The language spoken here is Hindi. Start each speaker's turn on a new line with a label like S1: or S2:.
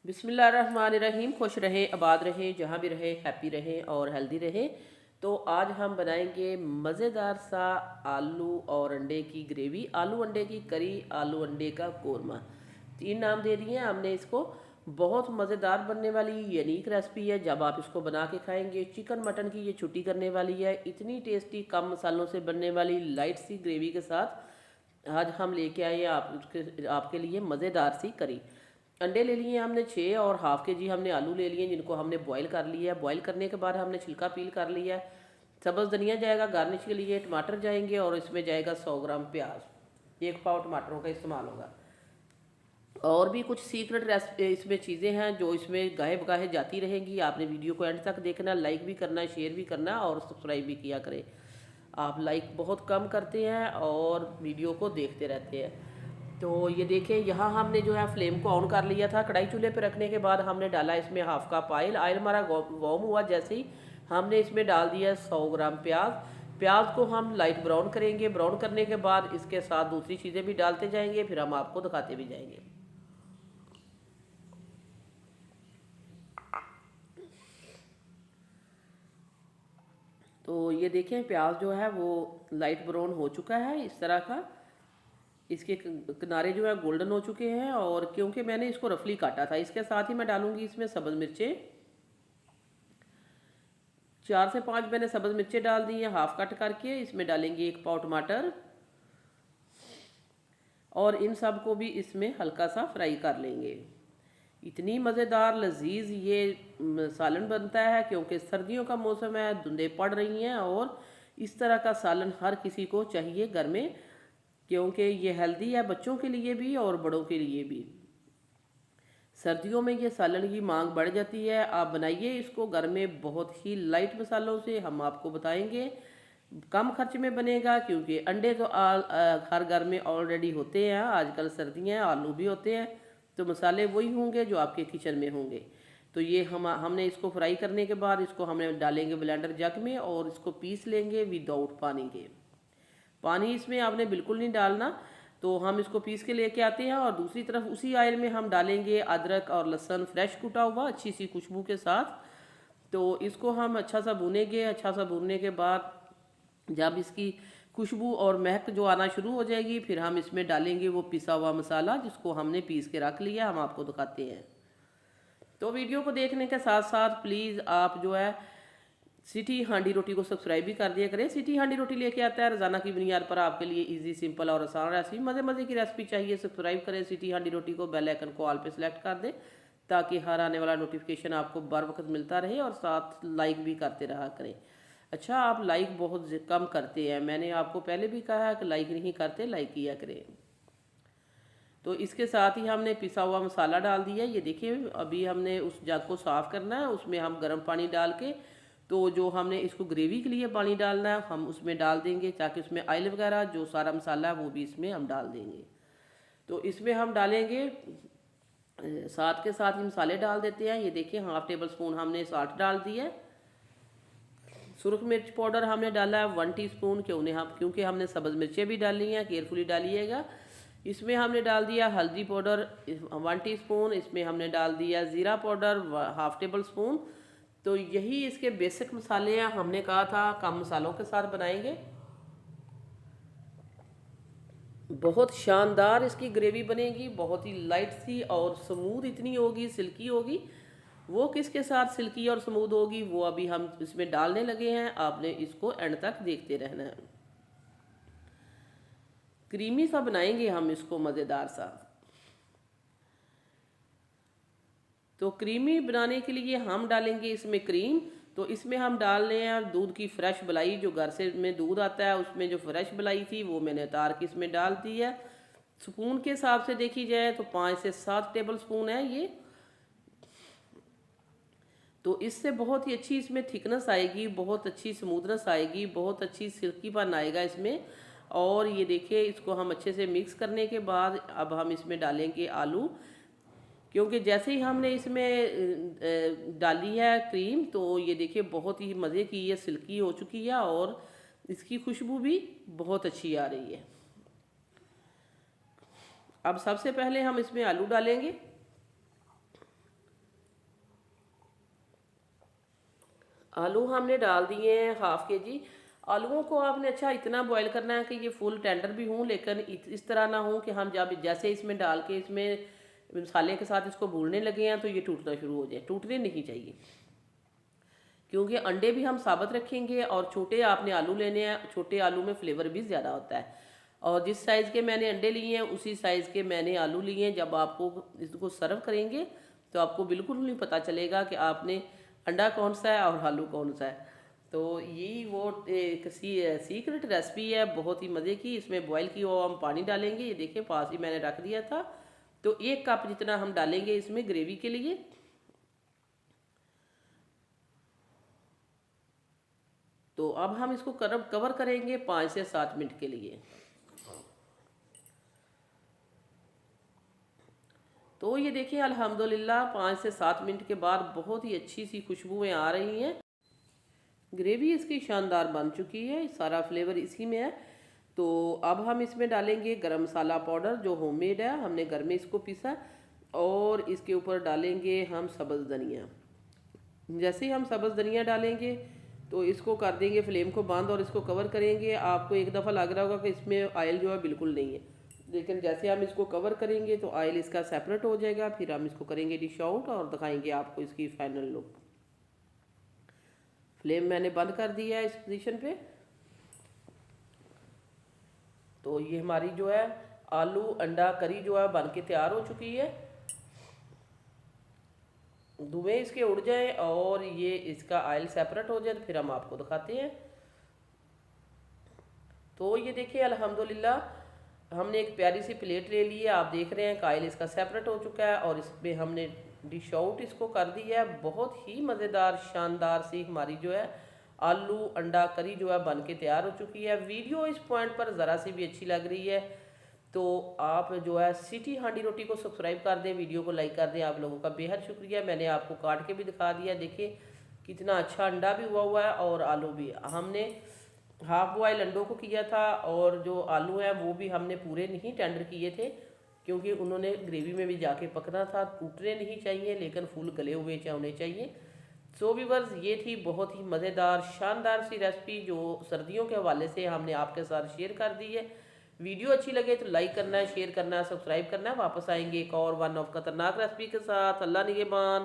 S1: बिस्मिल्लाहिर्रहमानिर्रहीम। खुश रहें, आबाद रहें, जहाँ भी रहें, हैप्पी रहें और हेल्दी रहें। तो आज हम बनाएंगे मज़ेदार सा आलू और अंडे की ग्रेवी, आलू अंडे की करी, आलू अंडे का कोरमा। तीन नाम दे दिए हैं हमने इसको। बहुत मज़ेदार बनने वाली यूनिक रेसिपी है। जब आप इसको बना के खाएंगे, चिकन मटन की ये छुट्टी करने वाली है। इतनी टेस्टी, कम मसालों से बनने वाली लाइट सी ग्रेवी के साथ आज हम लेके आए हैं आपके लिए मज़ेदार सी करी। अंडे ले लिए हमने 6 और हाफ़ के जी हमने आलू ले लिए जिनको हमने बॉईल कर लिया है। बॉईल करने के बाद हमने छिलका पील कर लिया है। सब्ज़ धनिया जाएगा गार्निश के लिए, टमाटर जाएंगे और इसमें जाएगा 100 ग्राम प्याज। 1 पाव टमाटरों का इस्तेमाल होगा। और भी कुछ सीक्रेट रेसिपी इसमें चीज़ें हैं जो इसमें गाहे बगाहे जाती रहेंगी। आपने वीडियो को एंड तक देखना, लाइक भी करना, शेयर भी करना और सब्सक्राइब भी किया करें। आप लाइक बहुत कम करते हैं और वीडियो को देखते रहते हैं। तो ये देखें, यहाँ हमने जो है फ्लेम को ऑन कर लिया था। कढ़ाई चूल्हे पे रखने के बाद हमने डाला इसमें हाफ कप ऑयल। ऑयल हमारा वार्म हुआ जैसे ही हमने इसमें डाल दिया 100 ग्राम प्याज। प्याज को हम लाइट ब्राउन करेंगे। ब्राउन करने के बाद इसके साथ दूसरी चीज़ें भी डालते जाएंगे, फिर हम आपको दिखाते भी जाएंगे। तो ये देखें, प्याज जो है वो लाइट ब्राउन हो चुका है इस तरह का। इसके किनारे जो है गोल्डन हो चुके हैं। और क्योंकि मैंने इसको रफली काटा था, इसके साथ ही मैं डालूंगी इसमें सब्ज़ मिर्चें। 4 से 5 मैंने सब्ज़ मिर्चें डाल दी हैं हाफ कट करके। इसमें डालेंगे 1 पाव टमाटर और इन सब को भी इसमें हल्का सा फ्राई कर लेंगे। इतनी मज़ेदार लजीज ये सालन बनता है क्योंकि सर्दियों का मौसम है, धुंधें पड़ रही हैं और इस तरह का सालन हर किसी को चाहिए घर में, क्योंकि ये हेल्दी है बच्चों के लिए भी और बड़ों के लिए भी। सर्दियों में ये सालन की मांग बढ़ जाती है। आप बनाइए इसको घर में, बहुत ही लाइट मसालों से हम आपको बताएंगे। कम खर्च में बनेगा क्योंकि अंडे तो हर घर में ऑलरेडी होते हैं। आजकल सर्दियाँ हैं, आलू भी होते हैं, तो मसाले वही होंगे जो आपके किचन में होंगे। तो ये हमने इसको फ्राई करने के बाद इसको हमने डालेंगे ब्लेंडर जग में और इसको पीस लेंगे विदाउट पानी के। पानी इसमें आपने बिल्कुल नहीं डालना। तो हम इसको पीस के लेके आते हैं और दूसरी तरफ उसी ऑयल में हम डालेंगे अदरक और लहसुन फ्रेश कुटा हुआ अच्छी सी खुशबू के साथ। तो इसको हम अच्छा सा भूनेंगे। अच्छा सा भूनने के बाद जब इसकी खुशबू और महक जो आना शुरू हो जाएगी, फिर हम इसमें डालेंगे वो पिसा हुआ मसाला जिसको हमने पीस के रख लिया। हम आपको दिखाते हैं। तो वीडियो को देखने के साथ साथ प्लीज़ आप जो है सिटी हांडी रोटी को सब्सक्राइब भी कर दिया करें। सिटी हांडी रोटी लेके आता है रोज़ाना की बुनियाद पर आपके लिए इजी, सिंपल और आसान रेसिपी। मज़े मज़े की रेसिपी चाहिए, सब्सक्राइब करें सिटी हांडी रोटी को, बेल आइकन को ऑल पे सेलेक्ट कर दें ताकि हर आने वाला नोटिफिकेशन आपको बर वक्त मिलता रहे और साथ लाइक भी करते रहा करें। अच्छा, आप लाइक बहुत कम करते हैं, मैंने आपको पहले भी कहा है कि लाइक नहीं करते, लाइक किया करें। तो इसके साथ ही हमने पिसा हुआ मसाला डाल दिया। ये देखिए, अभी हमने उस जग को साफ़ करना है, उसमें हम गर्म पानी डाल के, तो जो हमने इसको ग्रेवी के लिए पानी डालना है हम उसमें डाल देंगे ताकि उसमें ऑयल वगैरह जो सारा मसाला है वो भी इसमें हम डाल देंगे। तो इसमें हम डालेंगे साथ के साथ ही मसाले डाल देते हैं। ये देखिए, 1/2 टेबल स्पून हमने साल्ट डाल दिया है। सुरख मिर्च पाउडर हमने डाला है 1 टीस्पून, क्योंकि हमने सब्ज़ मिर्चें भी डाली हैं, केयरफुली डालिएगा। इसमें हमने डाल दिया हल्दी पाउडर 1 टीस्पून। इसमें हमने डाल दिया ज़ीरा पाउडर 1/2 टेबल स्पून। तो यही इसके बेसिक मसाले हैं। हमने कहा था कम मसालों के साथ बनाएंगे। बहुत शानदार इसकी ग्रेवी बनेगी, बहुत ही लाइट सी और स्मूथ इतनी होगी, सिल्की होगी। वो किसके साथ सिल्की और स्मूथ होगी वो अभी हम इसमें डालने लगे हैं। आपने इसको एंड तक देखते रहना है। क्रीमी सा बनाएंगे हम इसको, मज़ेदार सा। तो क्रीमी बनाने के लिए हम डालेंगे इसमें क्रीम। तो इसमें हम डाल रहे हैं दूध की फ्रेश मलाई, जो घर से में दूध आता है उसमें जो फ्रेश मलाई थी वो मैंने उतार के इसमें डाल दी है। स्पून के हिसाब से देखी जाए तो 5 से 7 टेबल स्पून है ये। तो इससे बहुत ही अच्छी इसमें थिकनेस आएगी, बहुत अच्छी स्मूथनेस आएगी, बहुत अच्छी सिल्कीपन आएगा इसमें। और ये देखिए, इसको हम अच्छे से मिक्स करने के बाद अब हम इसमें डालेंगे आलू। क्योंकि जैसे ही हमने इसमें डाली है क्रीम, तो ये देखिए बहुत ही मज़े की ये सिल्की हो चुकी है और इसकी खुशबू भी बहुत अच्छी आ रही है। अब सबसे पहले हम इसमें आलू डालेंगे। आलू हमने डाल दिए हैं 1/2 kg। आलूओं को आपने अच्छा इतना बॉईल करना है कि ये फुल टेंडर भी हों, लेकिन इस तरह ना हो कि हम जब जैसे इसमें डाल के इसमें मसाले के साथ इसको भूनने लगे हैं तो ये टूटना शुरू हो जाए। टूटने नहीं चाहिए, क्योंकि अंडे भी हम साबुत रखेंगे और छोटे आपने आलू लेने हैं। छोटे आलू में फ्लेवर भी ज़्यादा होता है। और जिस साइज़ के मैंने अंडे लिए हैं उसी साइज़ के मैंने आलू लिए हैं। जब आपको इसको सर्व करेंगे तो आपको बिल्कुल नहीं पता चलेगा कि आपने अंडा कौन सा है और आलू कौन सा है। तो यही वो एक सीक्रेट रेसिपी है, बहुत ही मज़े की। इसमें बॉयल की हुआ हम पानी डालेंगे, ये देखिए पास ही मैंने रख दिया था। तो 1 कप जितना हम डालेंगे इसमें ग्रेवी के लिए। तो अब हम इसको कवर करेंगे 5 से 7 मिनट के लिए। तो ये देखिए अल्हम्दुलिल्लाह 5 से 7 मिनट के बाद बहुत ही अच्छी सी खुशबुएं आ रही हैं। ग्रेवी इसकी शानदार बन चुकी है, सारा फ्लेवर इसी में है। तो अब हम इसमें डालेंगे गरम मसाला पाउडर जो होममेड है, हमने घर में इसको पीसा। और इसके ऊपर डालेंगे हम सब्ज़ धनिया। जैसे ही हम सब्ज़ धनिया डालेंगे तो इसको कर देंगे फ्लेम को बंद और इसको कवर करेंगे। आपको एक दफ़ा लग रहा होगा कि इसमें ऑयल जो है बिल्कुल नहीं है, लेकिन जैसे हम इसको कवर करेंगे तो ऑयल इसका सेपरेट हो जाएगा। फिर हम इसको करेंगे डिश आउट और दिखाएंगे आपको इसकी फाइनल लुक। फ्लेम मैंने बंद कर दिया है इस पोजीशन पे। तो ये हमारी जो है आलू अंडा करी जो है बन के तैयार हो चुकी है। धुएं इसके उड़ जाए और ये इसका ऑयल सेपरेट हो जाए तो फिर हम आपको दिखाते हैं। तो ये देखिए अल्हम्दुलिल्लाह हमने एक प्यारी सी प्लेट ले ली है। आप देख रहे हैं ऑयल इसका सेपरेट हो चुका है और इसमें हमने डिश आउट इसको कर दी है। बहुत ही मज़ेदार शानदार सी हमारी जो है आलू अंडा करी जो है बन के तैयार हो चुकी है। वीडियो इस पॉइंट पर ज़रा सी भी अच्छी लग रही है तो आप जो है सिटी हांडी रोटी को सब्सक्राइब कर दें, वीडियो को लाइक कर दें। आप लोगों का बेहद शुक्रिया। मैंने आपको काट के भी दिखा दिया, देखिए कितना अच्छा अंडा भी हुआ है और आलू भी। हमने हाफ बॉयल अंडों को किया था और जो आलू हैं वो भी हमने पूरे नहीं टेंडर किए थे, क्योंकि उन्होंने ग्रेवी में भी जाके पकना था। टूटने नहीं चाहिए लेकिन फुल गले हुए होने चाहिए। सो व्यूअर्स, ये थी बहुत ही मज़ेदार शानदार सी रेसिपी जो सर्दियों के हवाले से हमने आपके साथ शेयर कर दी है। वीडियो अच्छी लगे तो लाइक करना है, शेयर करना है, सब्सक्राइब करना है। वापस आएंगे एक और वन ऑफ खतरनाक रेसिपी के साथ। अल्लाह निगहबान।